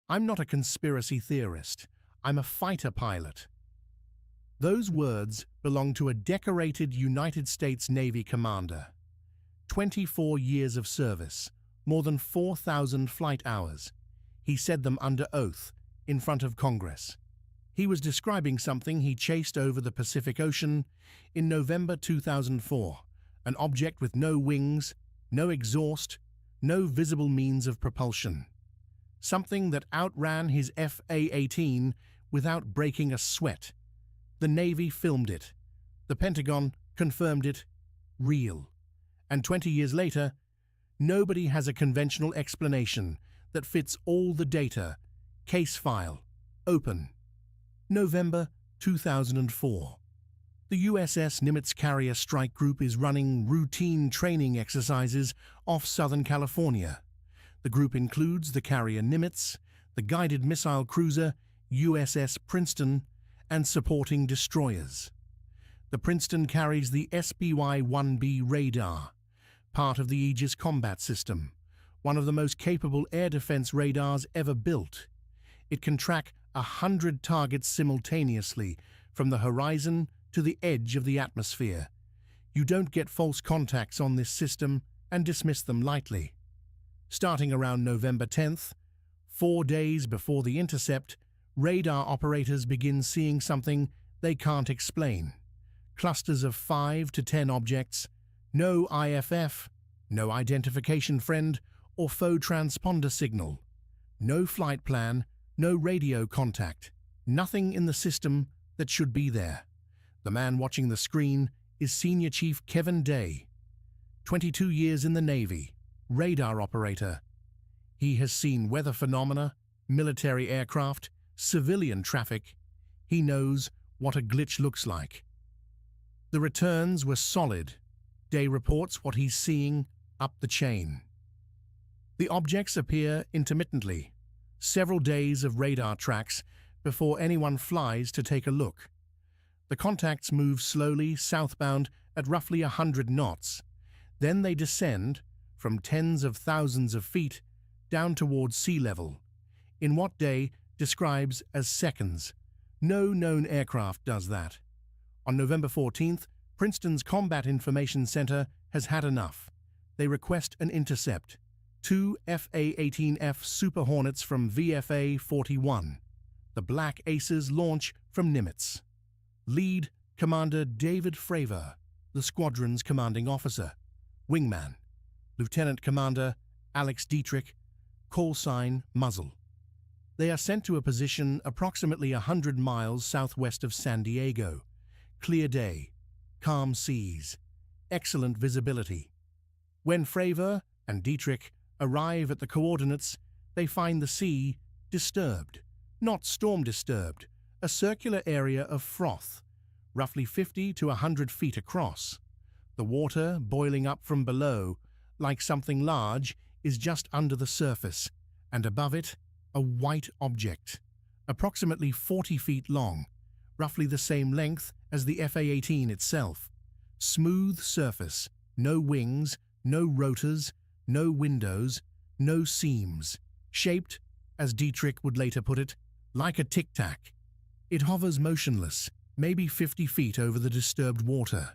I'm not a conspiracy theorist. I'm a fighter pilot." Those words belong to a decorated United States Navy commander. 24 years of service, more than 4,000 flight hours. He said them under oath in front of Congress. He was describing something he chased over the Pacific Ocean in November 2004, an object with no wings, no exhaust, no visible means of propulsion. Something that outran his F/A-18 without breaking a sweat. The Navy filmed it. The Pentagon confirmed it. Real. And 20 years later, nobody has a conventional explanation that fits all the data. Case file. Open. November 2004. The USS Nimitz Carrier Strike Group is running routine training exercises off Southern California. The group includes the carrier Nimitz, the guided missile cruiser USS Princeton, and supporting destroyers. The Princeton carries the SBY-1B radar, part of the Aegis Combat System, one of the most capable air defense radars ever built. It can track 100 targets simultaneously from the horizon to the edge of the atmosphere. You don't get false contacts on this system and dismiss them lightly. Starting around November 10th, 4 days before the intercept, radar operators begin seeing something they can't explain. Clusters of 5 to 10 objects, no IFF, no identification friend or faux transponder signal, no flight plan, no radio contact, nothing in the system that should be there. The man watching the screen is Senior Chief Kevin Day, 22 years in the Navy, radar operator. He has seen weather phenomena, military aircraft, civilian traffic. He knows what a glitch looks like. The returns were solid. Day reports what he's seeing up the chain. The objects appear intermittently, several days of radar tracks before anyone flies to take a look. The contacts move slowly southbound at roughly 100 knots. Then they descend from tens of thousands of feet down towards sea level, in what Day describes as seconds. No known aircraft does that. On November 14th, Princeton's Combat Information Center has had enough. They request an intercept. 2 FA-18F Super Hornets from VFA-41. The Black Aces launch from Nimitz. Lead Commander David Fravor, the squadron's commanding officer. Wingman, Lieutenant Commander Alex Dietrich, call sign Muzzle. They are sent to a position approximately 100 miles southwest of San Diego. Clear day, calm seas, excellent visibility. When Fravor and Dietrich arrive at the coordinates, they find the sea disturbed, not storm-disturbed, a circular area of froth, roughly 50 to 100 feet across. The water boiling up from below, like something large, is just under the surface, and above it, a white object, approximately 40 feet long, roughly the same length as the FA-18 itself. Smooth surface, no wings, no rotors, no windows, no seams, shaped, as Dietrich would later put it, like a tic-tac. It hovers motionless, maybe 50 feet over the disturbed water.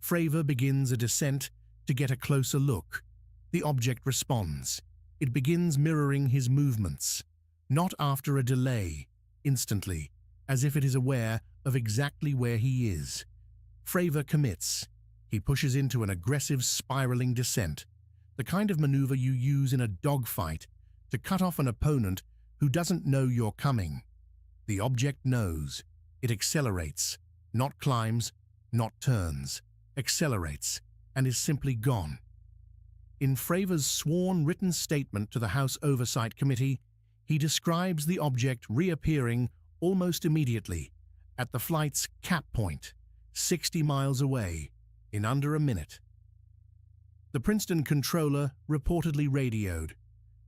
Fravor begins a descent to get a closer look. The object responds. It begins mirroring his movements, not after a delay, instantly, as if it is aware of exactly where he is. Fravor commits. He pushes into an aggressive spiraling descent, the kind of maneuver you use in a dogfight to cut off an opponent who doesn't know you're coming. The object knows. It accelerates, not climbs, not turns, accelerates, and is simply gone. In Fravor's sworn written statement to the House Oversight Committee, he describes the object reappearing almost immediately at the flight's cap point, 60 miles away, in under a minute. The Princeton controller reportedly radioed,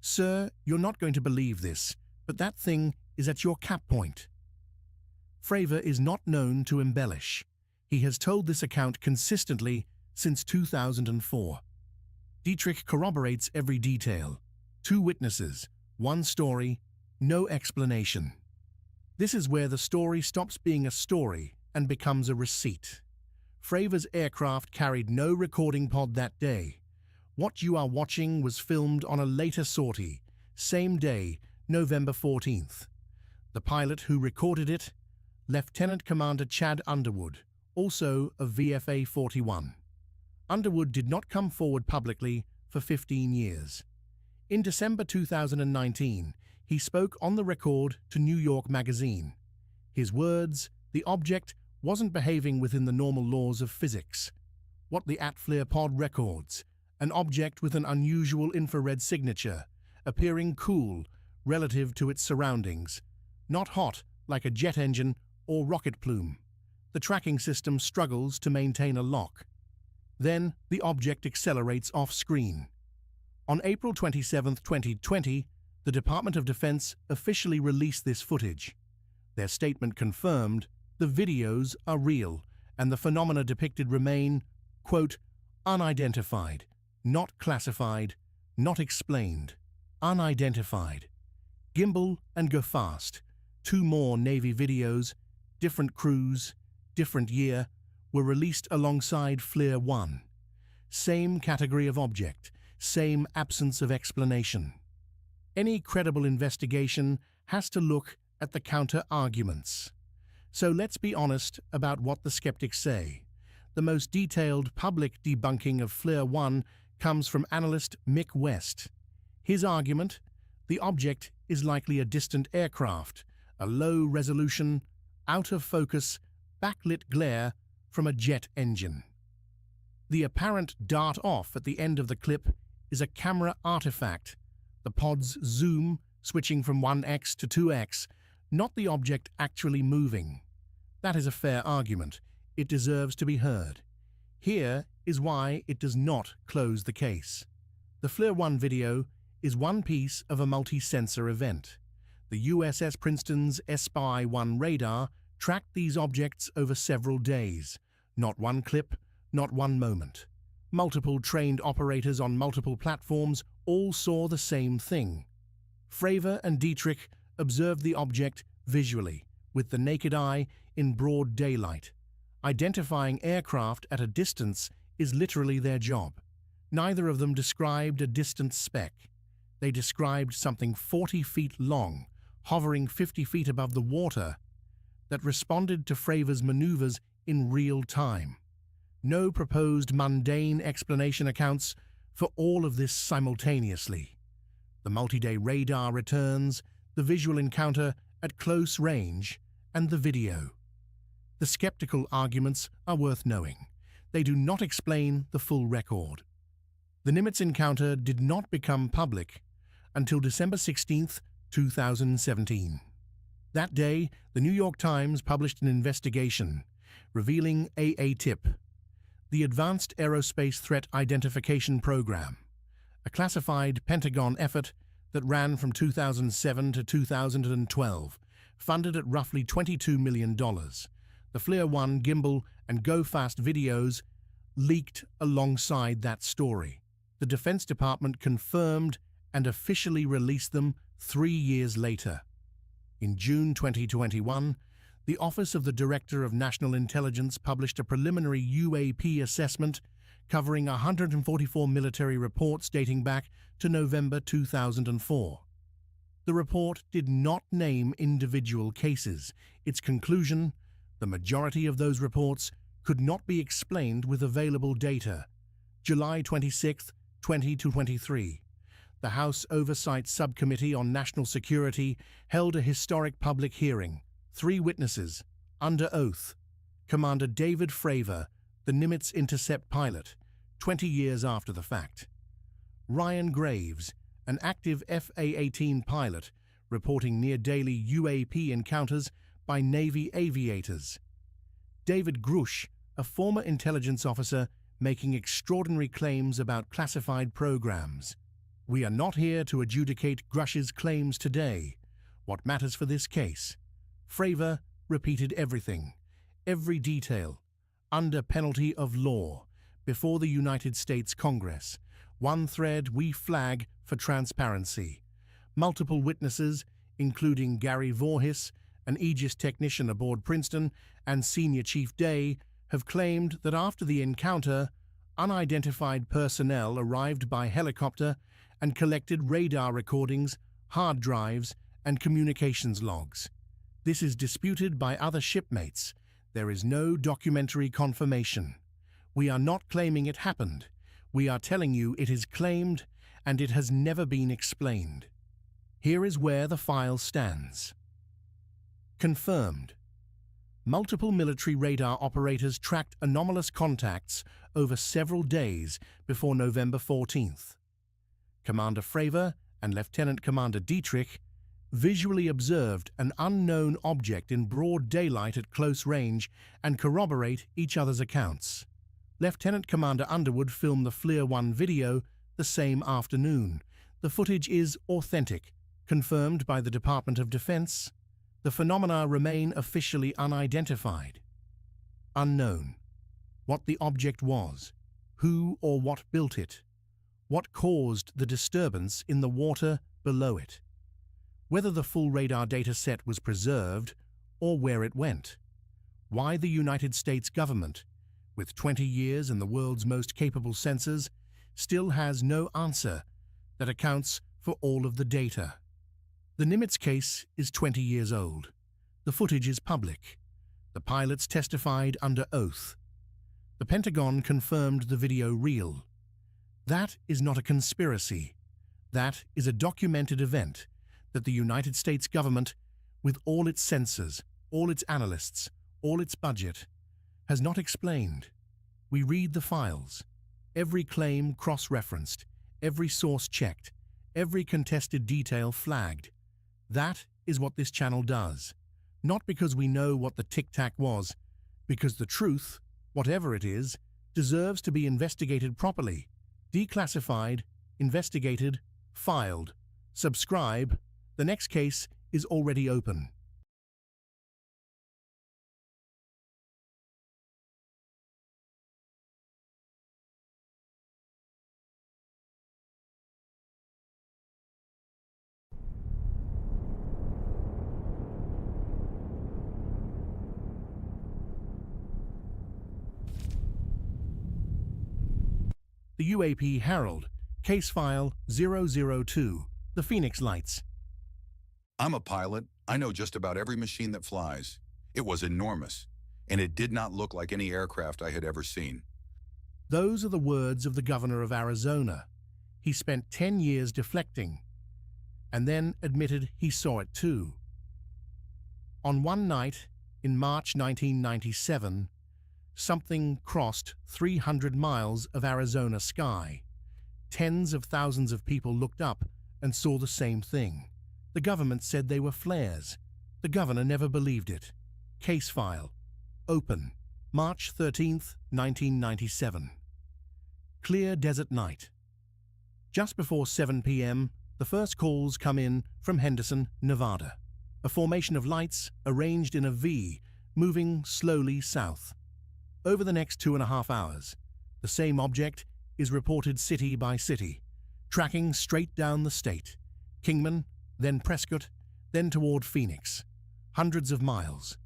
"Sir, you're not going to believe this, but that thing is at your cap point." Fravor is not known to embellish. He has told this account consistently since 2004. Dietrich corroborates every detail. 2 witnesses, 1 story, No explanation. This is where the story stops being a story and becomes a receipt. Fravor's aircraft carried no recording pod that day. What you are watching was filmed on a later sortie, same day, November 14th. The pilot who recorded it, Lieutenant Commander Chad Underwood, also of VFA 41. Underwood did not come forward publicly for 15 years. In December 2019, he spoke on the record to New York Magazine. His words, "The object wasn't behaving within the normal laws of physics. What the FLIR pod records, an object with an unusual infrared signature, appearing cool relative to its surroundings, not hot like a jet engine or rocket plume. The tracking system struggles to maintain a lock. Then the object accelerates off-screen." On April 27, 2020, the Department of Defense officially released this footage. Their statement confirmed the videos are real and the phenomena depicted remain, quote, unidentified, not classified, not explained, unidentified. Gimbal and Go Fast, 2 more Navy videos, different crews, different year, were released alongside FLIR 1. Same category of object, same absence of explanation. Any credible investigation has to look at the counter-arguments. So let's be honest about what the skeptics say. The most detailed public debunking of FLIR 1 comes from analyst Mick West. His argument: the object is likely a distant aircraft, a low-resolution, out-of-focus, backlit glare from a jet engine. The apparent dart-off at the end of the clip is a camera artifact, the pod's zoom switching from 1x to 2x, not the object actually moving. That is a fair argument. It deserves to be heard. Here is why it does not close the case. The FLIR 1 video is one piece of a multi-sensor event. The USS Princeton's SPY-1 radar tracked these objects over several days. Not one clip, not one moment. Multiple trained operators on multiple platforms all saw the same thing. Fravor and Dietrich observed the object visually, with the naked eye in broad daylight. Identifying aircraft at a distance is literally their job. Neither of them described a distant speck. They described something 40 feet long, hovering 50 feet above the water, that responded to Fravor's maneuvers in real time. No proposed mundane explanation accounts for all of this simultaneously. The multi-day radar returns, the visual encounter at close range, and the video. The skeptical arguments are worth knowing. They do not explain the full record. The Nimitz encounter did not become public until December 16, 2017. That day, the New York Times published an investigation revealing AATIP, the Advanced Aerospace Threat Identification Program, a classified Pentagon effort that ran from 2007 to 2012, funded at roughly $22 million. The FLIR 1 gimbal and Go Fast videos leaked alongside that story. The Defense Department confirmed and officially released them 3 years later. In June 2021, the Office of the Director of National Intelligence published a preliminary UAP assessment covering 144 military reports dating back to November 2004. The report did not name individual cases. Its conclusion: the majority of those reports could not be explained with available data. July 26, 2023. The House Oversight Subcommittee on National Security held a historic public hearing. 3 witnesses, under oath. Commander David Fravor, the Nimitz intercept pilot, 20 years after the fact. Ryan Graves, an active FA-18 pilot, reporting near-daily UAP encounters by Navy aviators. David Grush, a former intelligence officer making extraordinary claims about classified programs. We are not here to adjudicate Grush's claims today. What matters for this case? Fravor repeated everything, every detail, under penalty of law, before the United States Congress. One thread we flag for transparency. Multiple witnesses, including Gary Voorhis, an Aegis technician aboard Princeton, and Senior Chief Day, have claimed that after the encounter, unidentified personnel arrived by helicopter and collected radar recordings, hard drives, and communications logs. This is disputed by other shipmates. There is no documentary confirmation. We are not claiming it happened. We are telling you it is claimed, and it has never been explained. Here is where the file stands. Confirmed. Multiple military radar operators tracked anomalous contacts over several days before November 14th. Commander Fravor and Lieutenant Commander Dietrich visually observed an unknown object in broad daylight at close range and corroborate each other's accounts. Lieutenant Commander Underwood filmed the FLIR 1 video the same afternoon. The footage is authentic, confirmed by the Department of Defense. The phenomena remain officially unidentified. Unknown. What the object was, who or what built it, what caused the disturbance in the water below it, whether the full radar data set was preserved or where it went, why the United States government, with 20 years and the world's most capable sensors, still has no answer that accounts for all of the data. The Nimitz case is 20 years old. The footage is public. The pilots testified under oath. The Pentagon confirmed the video real. That is not a conspiracy. That is a documented event that the United States government, with all its sensors, all its analysts, all its budget, has not explained. We read the files. Every claim cross-referenced, every source checked, every contested detail flagged. That is what this channel does. Not because we know what the tic-tac was, because the truth, whatever it is, deserves to be investigated properly. Declassified, investigated, filed. Subscribe. The next case is already open. The UAP Harold, case file 002, the Phoenix Lights. I'm a pilot. I know just about every machine that flies. It was enormous, and it did not look like any aircraft I had ever seen. Those are the words of the governor of Arizona. He spent 10 years deflecting, and then admitted he saw it too. On one night, in March 1997, something crossed 300 miles of Arizona sky. Tens of thousands of people looked up and saw the same thing. The government said they were flares. The governor never believed it. Case file. Open. March 13th, 1997. Clear desert night. Just before 7 p.m., the first calls come in from Henderson, Nevada. A formation of lights arranged in a V, moving slowly south. Over the next 2.5 hours, the same object is reported city by city, tracking straight down the state. Kingman, then Prescott, then toward Phoenix. Hundreds of miles.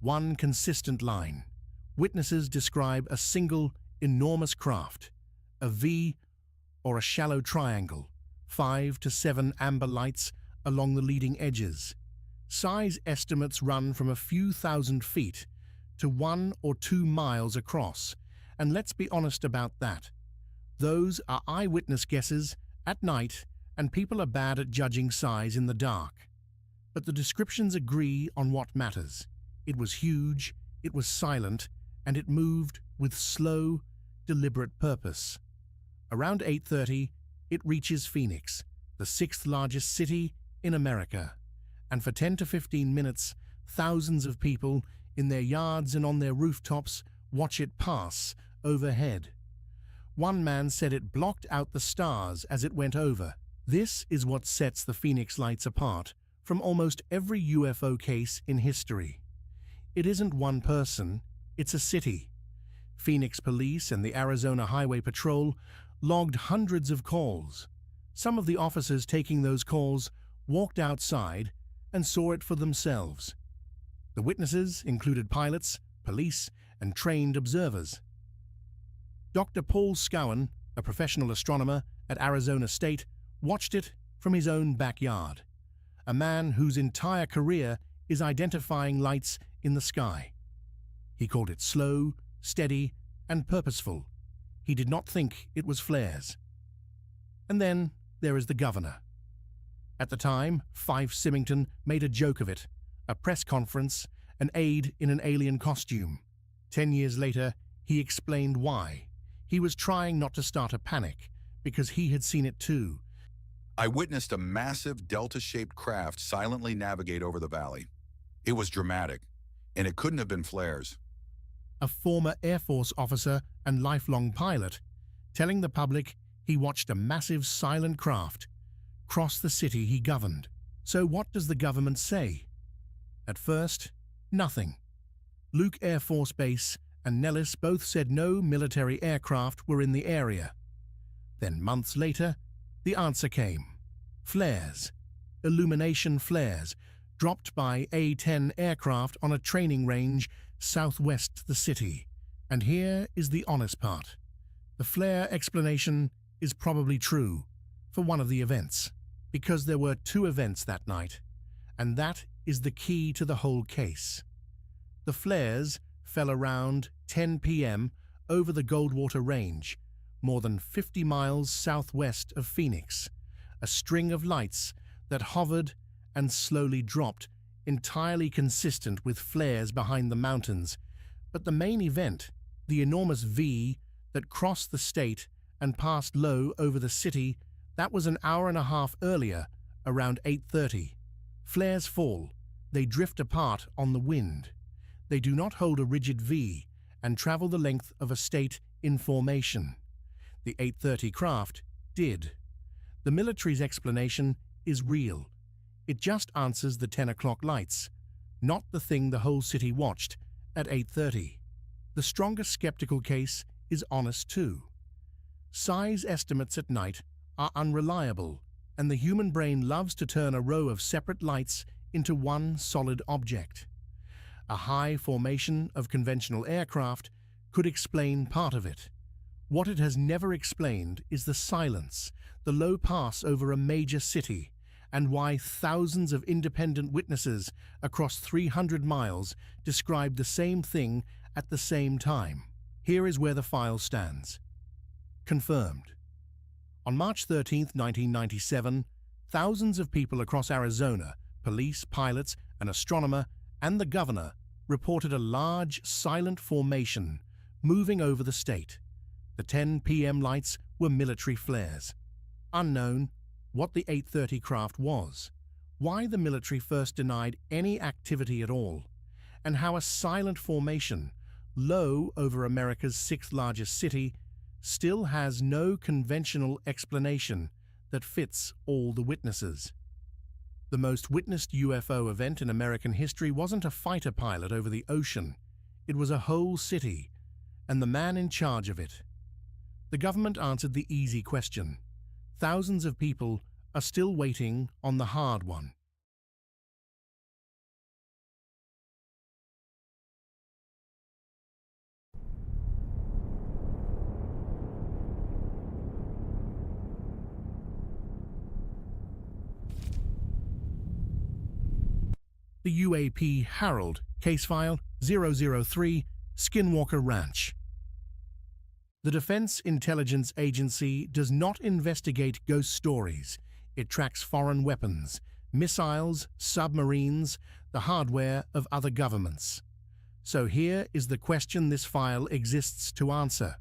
One consistent line. Witnesses describe a single, enormous craft, a V or a shallow triangle, 5 to 7 amber lights along the leading edges. Size estimates run from a few thousand feet to 1 or 2 miles across, and let's be honest about that. Those are eyewitness guesses at night, and people are bad at judging size in the dark. But the descriptions agree on what matters. It was huge, it was silent, and it moved with slow, deliberate purpose. Around 8:30, it reaches Phoenix, the 6th largest city in America, and for 10 to 15 minutes, thousands of people in their yards and on their rooftops watch it pass overhead. One man said it blocked out the stars as it went over. This is what sets the Phoenix Lights apart from almost every UFO case in history. It isn't one person, it's a city. Phoenix Police and the Arizona Highway Patrol logged hundreds of calls. Some of the officers taking those calls walked outside and saw it for themselves. The witnesses included pilots, police, and trained observers. Dr. Paul Scowen, a professional astronomer at Arizona State, watched it from his own backyard, a man whose entire career is identifying lights in the sky. He called it slow, steady, and purposeful. He did not think it was flares. And then there is the governor. At the time, Fife Symington made a joke of it, a press conference, an aide in an alien costume. 10 years later, he explained why. He was trying not to start a panic, because he had seen it too. I witnessed a massive delta-shaped craft silently navigate over the valley. It was dramatic, and it couldn't have been flares. A former Air Force officer and lifelong pilot, telling the public he watched a massive silent craft cross the city he governed. So what does the government say? At first, nothing. Luke Air Force Base and Nellis both said no military aircraft were in the area. Then months later, the answer came. Flares, illumination flares, dropped by A-10 aircraft on a training range southwest the city. And here is the honest part. The flare explanation is probably true for one of the events, because there were 2 events that night, and that is the key to the whole case. The flares fell around 10 p.m. over the Goldwater Range, more than 50 miles southwest of Phoenix, a string of lights that hovered and slowly dropped, entirely consistent with flares behind the mountains. But the main event, the enormous V that crossed the state and passed low over the city, that was an hour and a half earlier, around 8:30. Flares fall. They drift apart on the wind. They do not hold a rigid V and travel the length of a state in formation. The 8:30 craft did. The military's explanation is real. It just answers the 10 o'clock lights, not the thing the whole city watched at 8:30. The stronger skeptical case is honest too. Size estimates at night are unreliable, and the human brain loves to turn a row of separate lights into one solid object. A high formation of conventional aircraft could explain part of it. What it has never explained is the silence, the low pass over a major city, and why thousands of independent witnesses across 300 miles described the same thing at the same time. Here is where the file stands. Confirmed. On March 13, 1997, thousands of people across Arizona, police, pilots, an astronomer, and the governor reported a large, silent formation moving over the state. The 10 p.m. lights were military flares. Unknown what the 8:30 craft was, why the military first denied any activity at all, and how a silent formation, low over America's 6th largest city, still has no conventional explanation that fits all the witnesses. The most witnessed UFO event in American history wasn't a fighter pilot over the ocean. It was a whole city, and the man in charge of it. The government answered the easy question. Thousands of people are still waiting on the hard one. The UAP Harold, case file 003, Skinwalker Ranch. The Defense Intelligence Agency does not investigate ghost stories. It tracks foreign weapons, missiles, submarines, the hardware of other governments. So here is the question this file exists to answer.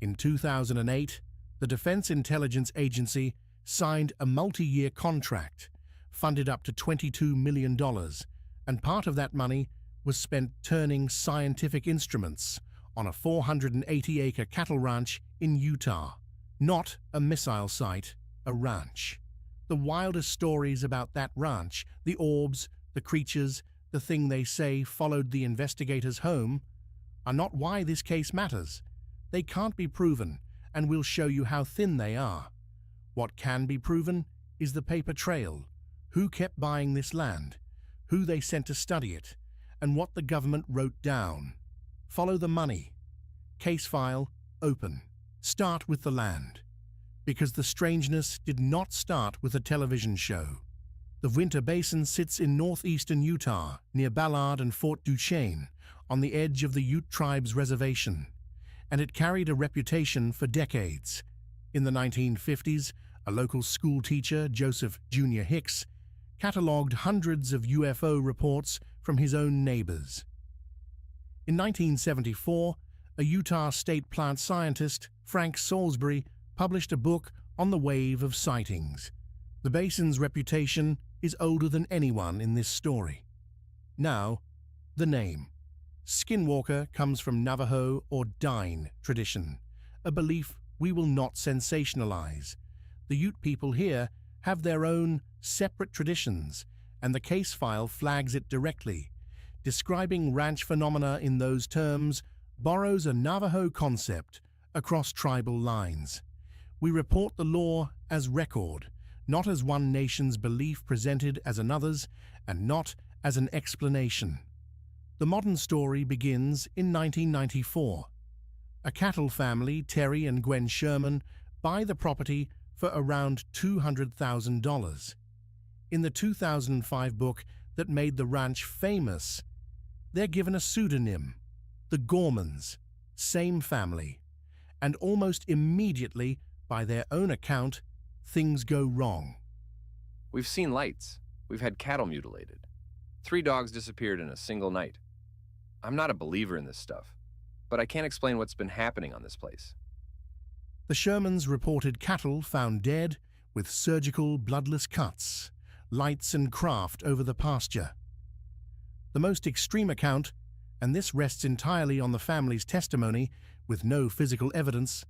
In 2008, the Defense Intelligence Agency signed a multi-year contract, funded up to $22 million, and part of that money was spent turning scientific instruments on a 480-acre cattle ranch in Utah. Not a missile site, a ranch. The wildest stories about that ranch, the orbs, the creatures, the thing they say followed the investigators home, are not why this case matters. They can't be proven, and we'll show you how thin they are. What can be proven is the paper trail, who kept buying this land, who they sent to study it, and what the government wrote down. Follow the money. Case file open. Start with the land. Because the strangeness did not start with a television show. The Winter Basin sits in northeastern Utah, near Ballard and Fort Duchesne, on the edge of the Ute tribe's reservation, and it carried a reputation for decades. In the 1950s, a local school teacher, Joseph Jr. Hicks, catalogued hundreds of UFO reports from his own neighbors. In 1974, a Utah state plant scientist, Frank Salisbury, published a book on the wave of sightings. The basin's reputation is older than anyone in this story. Now, the name. Skinwalker comes from Navajo or Dine tradition, a belief we will not sensationalize. The Ute people here have their own separate traditions, and the case file flags it directly. Describing ranch phenomena in those terms borrows a Navajo concept across tribal lines. We report the law as record, not as one nation's belief presented as another's, and not as an explanation. The modern story begins in 1994. A cattle family, Terry and Gwen Sherman, buy the property for around $200,000. In the 2005 book that made the ranch famous, they're given a pseudonym, the Gormans, same family, and almost immediately, by their own account, things go wrong. We've seen lights. We've had cattle mutilated. 3 dogs disappeared in a single night. I'm not a believer in this stuff, but I can't explain what's been happening on this place. The Shermans reported cattle found dead with surgical, bloodless cuts, lights and craft over the pasture. The most extreme account, and this rests entirely on the family's testimony with no physical evidence,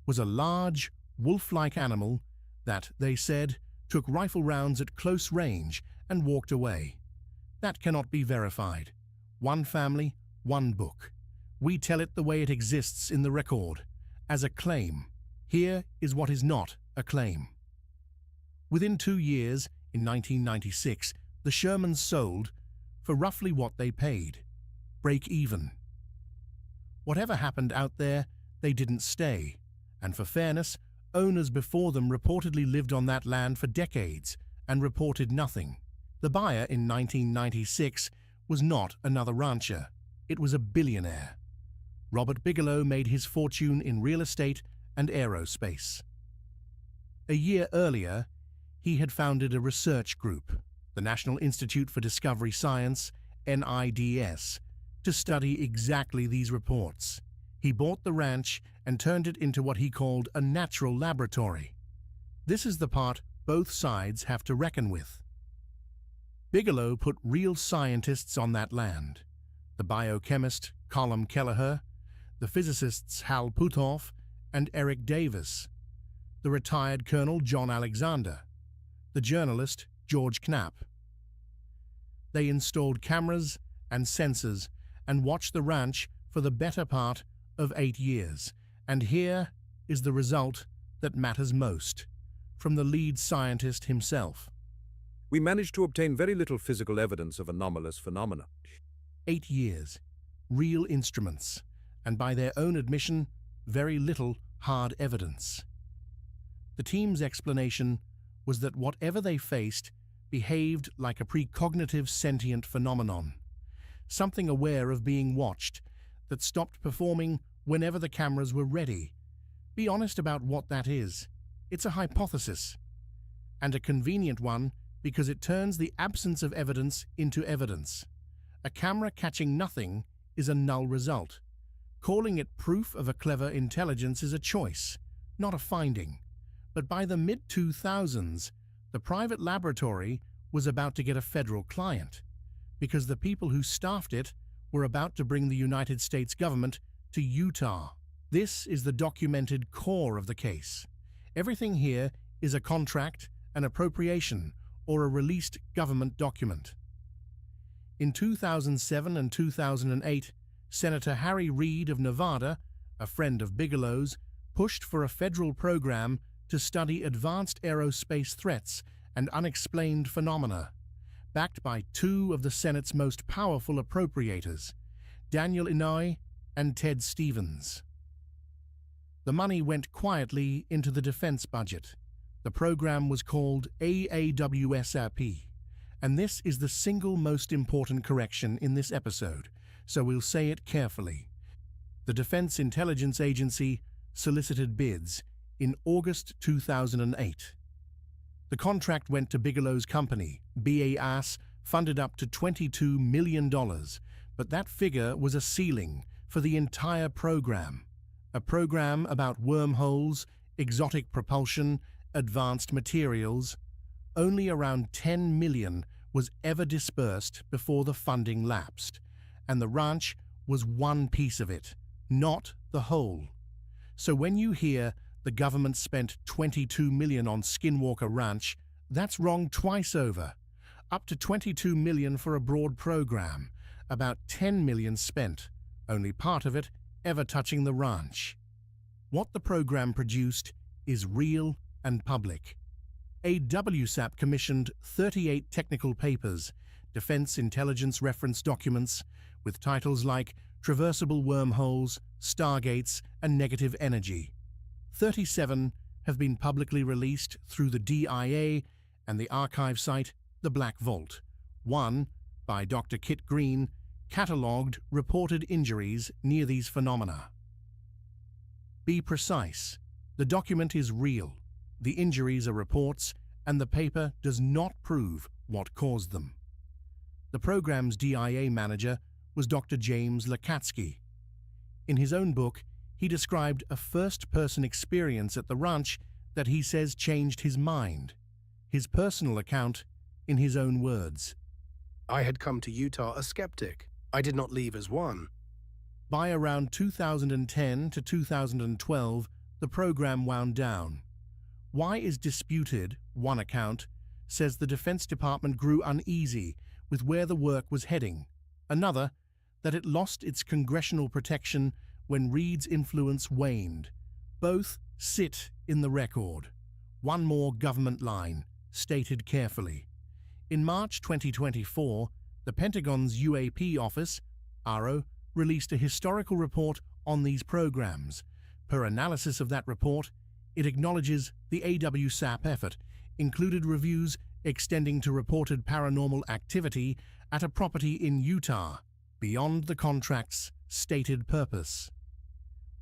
was a large, wolf-like animal that, they said, took rifle rounds at close range and walked away. That cannot be verified. One family, one book. We tell it the way it exists in the record, as a claim. Here is what is not a claim. Within 2 years, in 1996, the Shermans sold for roughly what they paid. Break even. Whatever happened out there, they didn't stay, and for fairness, owners before them reportedly lived on that land for decades and reported nothing. The buyer in 1996 was not another rancher. It was a billionaire. Robert Bigelow made his fortune in real estate and aerospace. A year earlier, he had founded a research group, the National Institute for Discovery Science, NIDS, to study exactly these reports. He bought the ranch and turned it into what he called a natural laboratory. This is the part both sides have to reckon with. Bigelow put real scientists on that land. The biochemist Colum Kelleher, the physicists Hal Puthoff and Eric Davis, the retired Colonel John Alexander, the journalist George Knapp. They installed cameras and sensors and watched the ranch for the better part of 8 years. And here is the result that matters most, from the lead scientist himself. We managed to obtain very little physical evidence of anomalous phenomena. 8 years, real instruments, and by their own admission, very little hard evidence. The team's explanation was that whatever they faced behaved like a precognitive sentient phenomenon, something aware of being watched, that stopped performing whenever the cameras were ready. Be honest about what that is. It's a hypothesis, and a convenient one because it turns the absence of evidence into evidence. A camera catching nothing is a null result. Calling it proof of a clever intelligence is a choice, not a finding. But by the mid-2000s, the private laboratory was about to get a federal client, because the people who staffed it were about to bring the United States government to Utah. This is the documented core of the case. Everything here is a contract, an appropriation, or a released government document. In 2007 and 2008, Senator Harry Reid of Nevada, a friend of Bigelow's, pushed for a federal program to study advanced aerospace threats and unexplained phenomena, backed by two of the Senate's most powerful appropriators, Daniel Inouye and Ted Stevens. The money went quietly into the defense budget. The program was called AAWSRP, and this is the single most important correction in this episode, so we'll say it carefully. The Defense Intelligence Agency solicited bids in August 2008. The contract went to Bigelow's company, BAS, funded up to $22 million, but that figure was a ceiling for the entire program. A program about wormholes, exotic propulsion, advanced materials. Only around $10 million was ever dispersed before the funding lapsed, and the ranch was one piece of it, not the whole. So when you hear the government spent $22 million on Skinwalker Ranch, that's wrong twice over. Up to $22 million for a broad program, about $10 million spent, only part of it ever touching the ranch. What the program produced is real and public. AWSAP commissioned 38 technical papers, defense intelligence reference documents, with titles like Traversable Wormholes, Stargates, and Negative Energy. 37 have been publicly released through the DIA and the archive site The Black Vault. One, by Dr. Kit Green, catalogued reported injuries near these phenomena. Be precise. The document is real. The injuries are reports, and the paper does not prove what caused them. The program's DIA manager was Dr. James Lakatsky. In his own book, he described a first-person experience at the ranch that he says changed his mind. His personal account in his own words. I had come to Utah a skeptic. I did not leave as one. By around 2010 to 2012, the program wound down. Why is disputed, one account, says the Defense Department grew uneasy with where the work was heading. Another, that it lost its congressional protection when Reed's influence waned. Both sit in the record. One more government line, stated carefully. In March 2024, the Pentagon's UAP office, ARO, released a historical report on these programs. Per analysis of that report, it acknowledges the AWSAP effort included reviews extending to reported paranormal activity at a property in Utah, beyond the contract's stated purpose.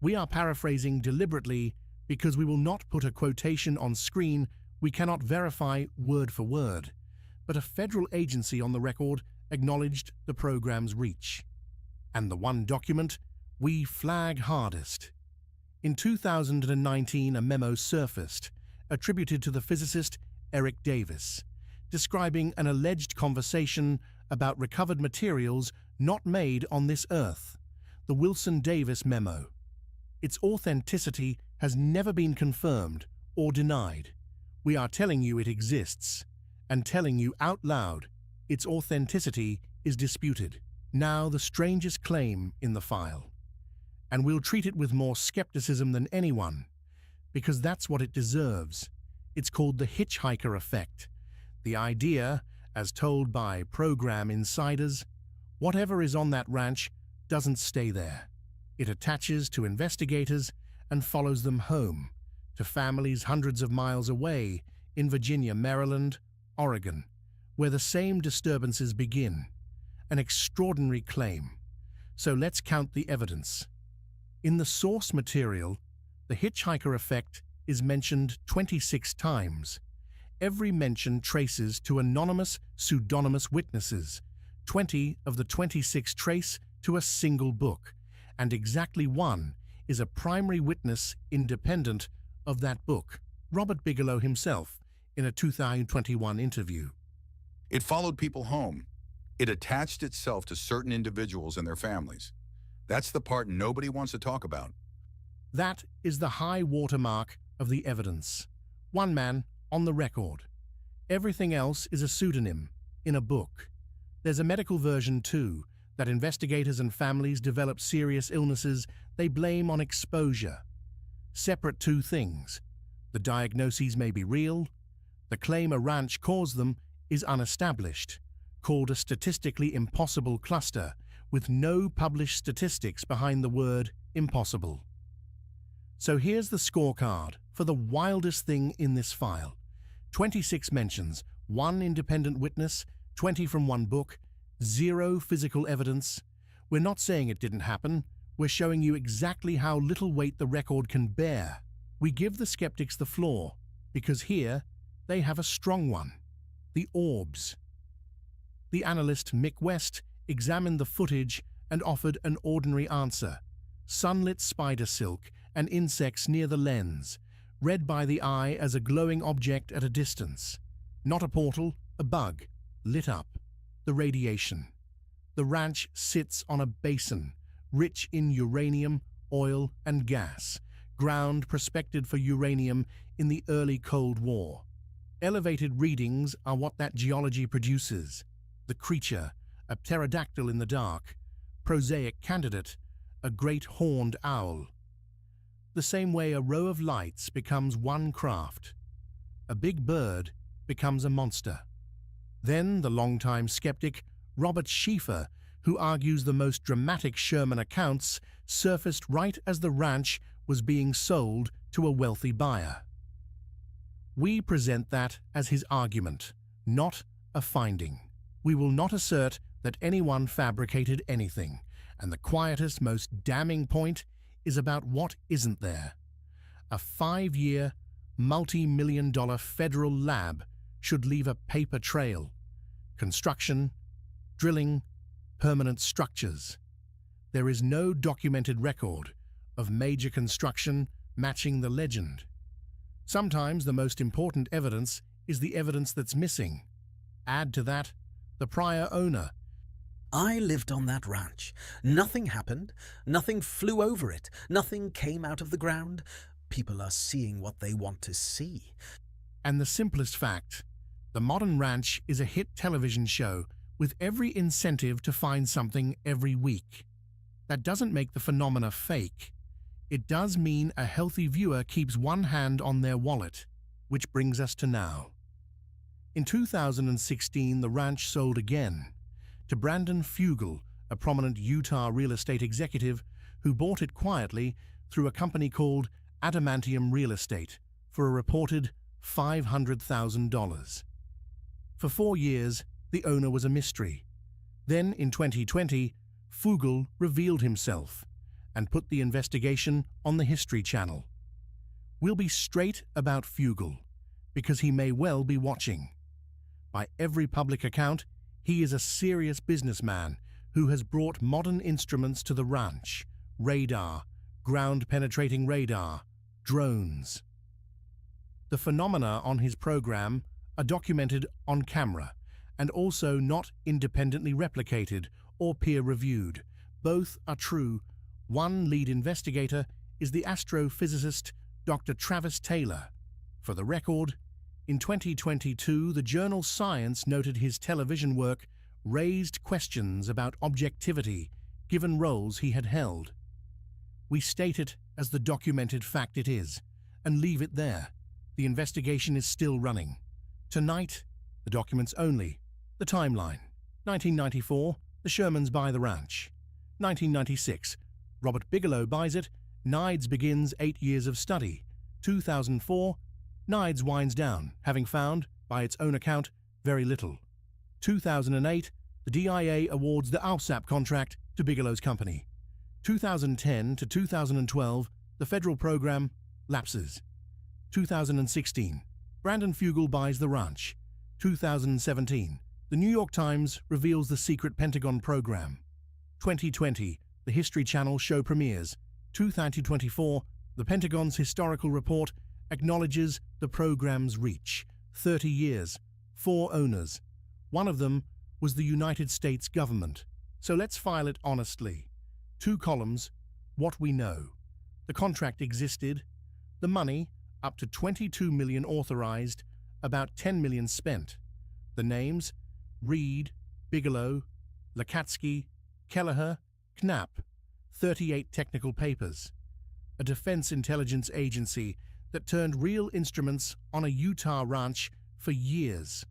We are paraphrasing deliberately because we will not put a quotation on screen we cannot verify word for word, but a federal agency on the record acknowledged the program's reach. And the one document we flag hardest. In 2019, a memo surfaced, attributed to the physicist Eric Davis, describing an alleged conversation about recovered materials not made on this Earth, the Wilson-Davis memo. Its authenticity has never been confirmed or denied. We are telling you it exists, and telling you out loud its authenticity is disputed. Now the strangest claim in the file. And we'll treat it with more skepticism than anyone, because that's what it deserves. It's called the hitchhiker effect. The idea, as told by program insiders, whatever is on that ranch doesn't stay there. It attaches to investigators and follows them home, to families hundreds of miles away in Virginia, Maryland, Oregon, where the same disturbances begin. An extraordinary claim. So let's count the evidence. In the source material, the hitchhiker effect is mentioned 26 times. Every mention traces to anonymous, pseudonymous witnesses. 20 of the 26 trace to a single book, and exactly one is a primary witness independent of that book, Robert Bigelow himself, in a 2021 interview. It followed people home. It attached itself to certain individuals and their families. That's the part nobody wants to talk about. That is the high watermark of the evidence. One man on the record. Everything else is a pseudonym in a book. There's a medical version too, that investigators and families develop serious illnesses they blame on exposure. Separate two things. The diagnoses may be real, The claim a ranch caused them is unestablished, called a statistically impossible cluster, with no published statistics behind the word impossible. So here's the scorecard for the wildest thing in this file. 26 mentions, 1 independent witness, 20 from 1 book, 0 physical evidence. We're not saying it didn't happen, we're showing you exactly how little weight the record can bear. We give the skeptics the floor, because here they have a strong one: the orbs. The analyst Mick West examined the footage and offered an ordinary answer: sunlit spider silk and insects near the lens, read by the eye as a glowing object at a distance. Not a portal, a bug, lit up. The radiation. The ranch sits on a basin, rich in uranium, oil, and gas, ground prospected for uranium in the early Cold War. Elevated readings are what that geology produces. The creature, a pterodactyl in the dark, prosaic candidate, a great horned owl. The same way a row of lights becomes one craft. A big bird becomes a monster. Then the longtime skeptic, Robert Schieffer, who argues the most dramatic Sherman accounts, surfaced right as the ranch was being sold to a wealthy buyer. We present that as his argument, not a finding. We will not assert that anyone fabricated anything, and the quietest, most damning point is about what isn't there. A 5-year, multi-million-dollar federal lab should leave a paper trail. Construction, drilling, permanent structures. There is no documented record of major construction matching the legend. Sometimes the most important evidence is the evidence that's missing. Add to that the prior owner. I lived on that ranch. Nothing happened. Nothing flew over it. Nothing came out of the ground. People are seeing what they want to see. And the simplest fact: the modern ranch is a hit television show with every incentive to find something every week. That doesn't make the phenomena fake. It does mean a healthy viewer keeps one hand on their wallet, which brings us to now. In 2016, the ranch sold again to Brandon Fugel, a prominent Utah real estate executive who bought it quietly through a company called Adamantium Real Estate for a reported $500,000. For 4 years, the owner was a mystery. Then, in 2020, Fugel revealed himself and put the investigation on the History Channel. We'll be straight about Fugel, because he may well be watching. By every public account, he is a serious businessman who has brought modern instruments to the ranch: radar, ground-penetrating radar, drones. The phenomena on his program are documented on camera and also not independently replicated or peer-reviewed. Both are true. One lead investigator is the astrophysicist Dr. Travis Taylor. For the record, in 2022, the journal Science noted his television work raised questions about objectivity given roles he had held. We state it as the documented fact it is, and leave it there. The investigation is still running. Tonight, the documents only. The timeline: 1994, the Shermans buy the ranch. 1996, Robert Bigelow buys it. Nimitz begins 8 years of study. 2004, Nimitz winds down, having found, by its own account, very little. 2008, the DIA awards the ALSAP contract to Bigelow's company. 2010 to 2012, the federal program lapses. 2016, Brandon Fugel buys the ranch. 2017, the New York Times reveals the secret Pentagon program. 2020, the History Channel show premieres. 2024, the Pentagon's historical report acknowledges the program's reach. 30 years, 4 owners. One of them was the United States government. So let's file it honestly. 2 columns: what we know. The contract existed. The money, up to $22 million authorized, about $10 million spent. The names: Reed, Bigelow, Lakatsky, Kelleher, Knapp. 38 technical papers. A defense intelligence agency that turned real instruments on a Utah ranch for years.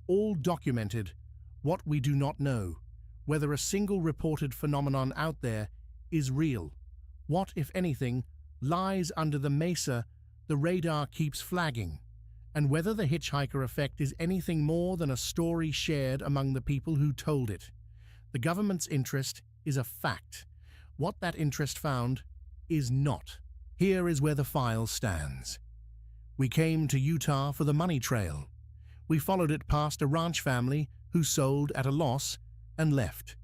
All documented. What we do not know, whether a single reported phenomenon out there is real. What, if anything, lies under the mesa the radar keeps flagging, and whether the hitchhiker effect is anything more than a story shared among the people who told it. The government's interest is a fact. What that interest found is not. Here is where the file stands. We came to Utah for the money trail. We followed it past a ranch family who sold at a loss and left.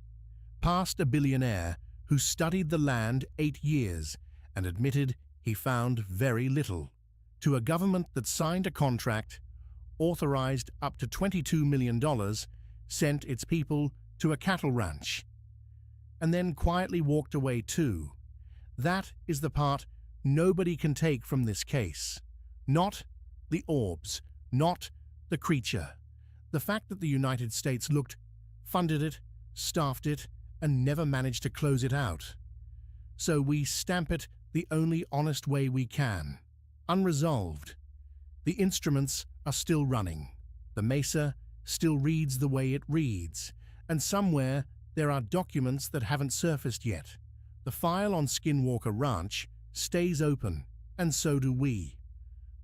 Past a billionaire who studied the land 8 years and admitted he found very little. To a government that signed a contract, authorized up to $22 million, sent its people to a cattle ranch, and then quietly walked away too. That is the part nobody can take from this case. Not the orbs, not the creature. The fact that the United States looked, funded it, staffed it, and never managed to close it out. So we stamp it the only honest way we can. Unresolved. The instruments are still running. The mesa still reads the way it reads. And somewhere there are documents that haven't surfaced yet. The file on Skinwalker Ranch stays open, and so do we.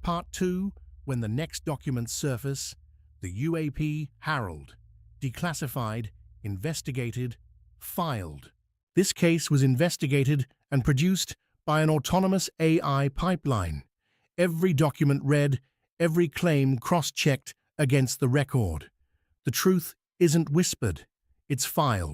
Part 2, when the next documents surface, the UAP Harold. Declassified, investigated, filed. This case was investigated and produced by an autonomous AI pipeline. Every document read, every claim cross-checked against the record. The truth isn't whispered, it's filed.